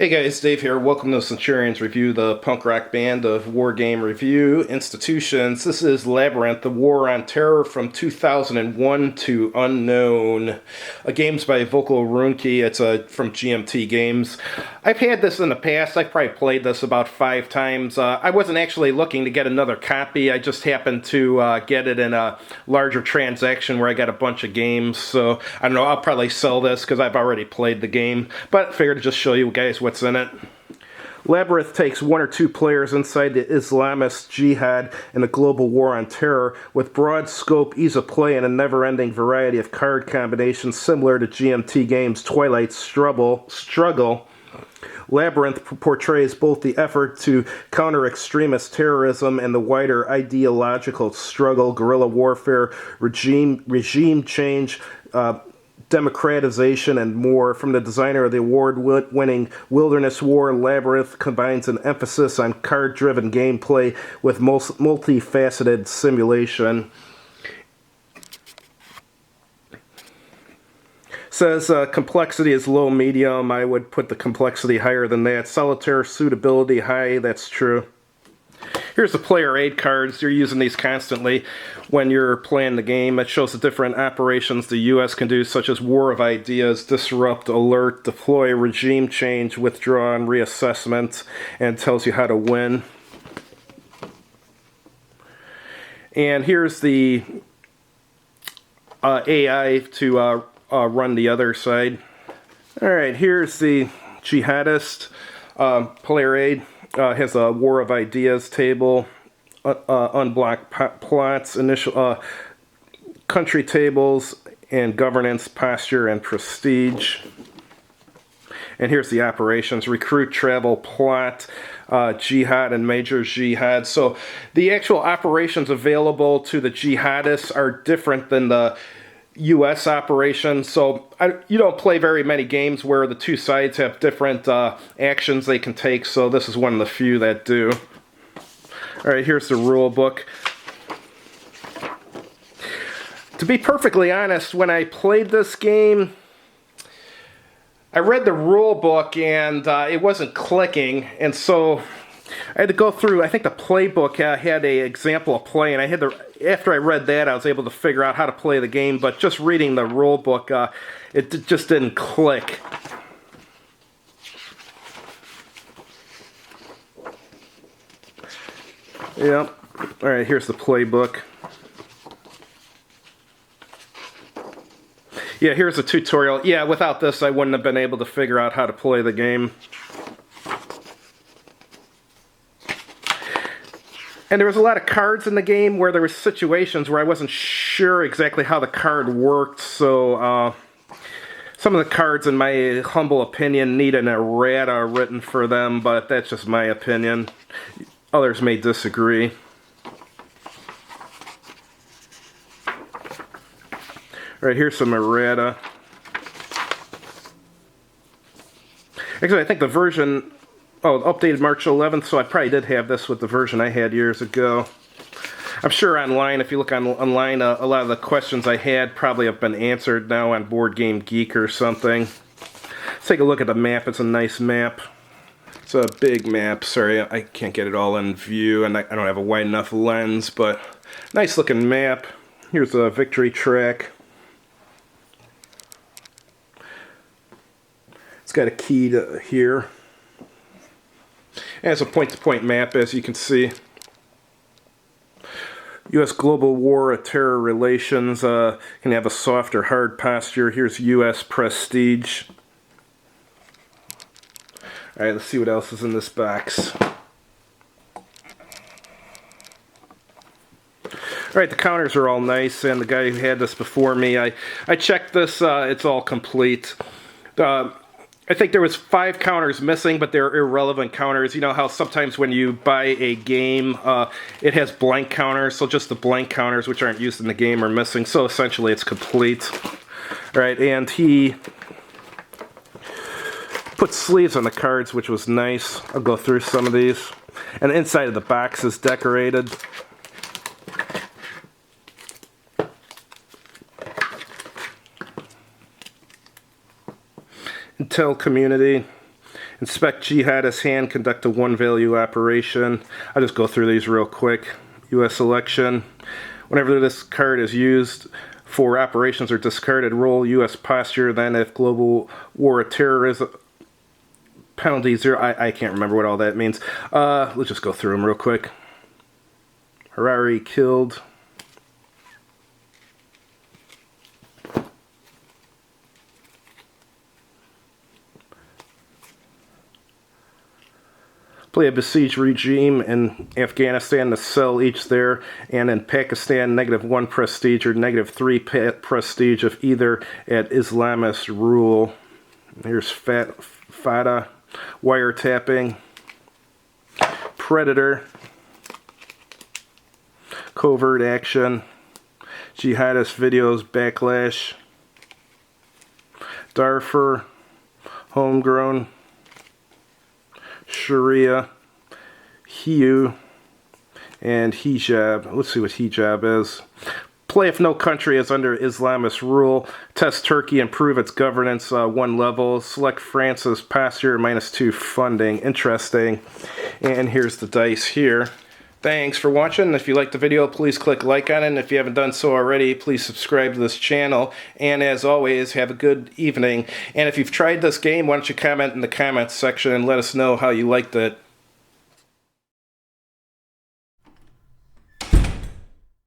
Hey guys, Dave here. Welcome to Centurions Review, the punk rock band of war game review institutions. This is Labyrinth, the War on Terror from 2001 to Unknown. Games by Vocal Runke. It's from GMT Games. I've had this in the past. I've probably played this about 5 times. I wasn't actually looking to get another copy. I just happened to get it in a larger transaction where I got a bunch of games. So, I don't know, I'll probably sell this because I've already played the game. But I figured to just show you guys what's in it. Labyrinth takes 1 or 2 players inside the Islamist jihad in a global war on terror with broad scope, ease of play, and a never-ending variety of card combinations similar to GMT Games' Twilight Struggle. Labyrinth portrays both the effort to counter extremist terrorism and the wider ideological struggle, guerrilla warfare, regime change, democratization, and more. From the designer of the award-winning Wilderness War, Labyrinth combines an emphasis on card-driven gameplay with multifaceted simulation. Says complexity is low medium. I would put the complexity higher than that. Solitaire suitability high. That's true. Here's the player aid cards. You're using these constantly when you're playing the game. It shows the different operations the U.S. can do, such as War of Ideas, Disrupt, Alert, Deploy, Regime Change, Withdraw, and Reassessment, and tells you how to win. And here's the AI to run the other side. Alright, here's the Jihadist player aid. Has a War of Ideas table, unblocked plots, initial country tables, and governance, posture, and prestige. And here's the operations: recruit, travel, plot, jihad, and major jihad. So the actual operations available to the jihadists are different than the U.S. operation. So you don't play very many games where the two sides have different actions they can take, so this is one of the few that do. Alright, here's the rule book. To be perfectly honest, when I played this game, I read the rule book and it wasn't clicking, and so I had to go through. I think the playbook had an example of play, and after I read that, I was able to figure out how to play the game, but just reading the rule book, it just didn't click. Yep. Alright, here's the playbook. Yeah, here's a tutorial. Yeah, without this, I wouldn't have been able to figure out how to play the game. And there was a lot of cards in the game where there were situations where I wasn't sure exactly how the card worked, so some of the cards, in my humble opinion, need an errata written for them, but that's just my opinion. Others may disagree. Alright, here's some errata. Actually, I think the version... Oh, updated March 11th, so I probably did have this with the version I had years ago. I'm sure online, if you look online, a lot of the questions I had probably have been answered now on Board Game Geek or something. Let's take a look at the map. It's a nice map. It's a big map. Sorry, I can't get it all in view, and I don't have a wide enough lens, but nice looking map. Here's a victory track. It's got a key to here. And it's a point-to-point map, as you can see. U.S. global war, terror relations, can have a soft or hard posture. Here's U.S. prestige. Alright, let's see what else is in this box. Alright, the counters are all nice, and the guy who had this before me, I checked this, it's all complete. I think there was 5 counters missing, but they're irrelevant counters. You know how sometimes when you buy a game, it has blank counters, so just the blank counters, which aren't used in the game, are missing. So essentially it's complete. Alright, and he put sleeves on the cards, which was nice. I'll go through some of these. And the inside of the box is decorated. Intel community. Inspect jihadist hand, conduct a one-value operation. I'll just go through these real quick. U.S. election. Whenever this card is used for operations or discarded, roll U.S. posture. Then if global war of terrorism, penalty 0. I can't remember what all that means. Let's just go through them real quick. Harari killed. Play a besieged regime in Afghanistan to sell each there, and in Pakistan -1 prestige or -3 prestige of either at Islamist rule. Here's FATA, wiretapping, Predator, covert action, jihadist videos, backlash, Darfur, homegrown, Sharia, Hiu, and hijab. Let's see what hijab is. Play if no country is under Islamist rule. Test Turkey, improve its governance 1 level. Select France's posture, -2 funding. Interesting. And here's the dice here. Thanks for watching. If you liked the video, please click like on it. And if you haven't done so already, please subscribe to this channel. And as always, have a good evening. And if you've tried this game, why don't you comment in the comments section and let us know how you liked it.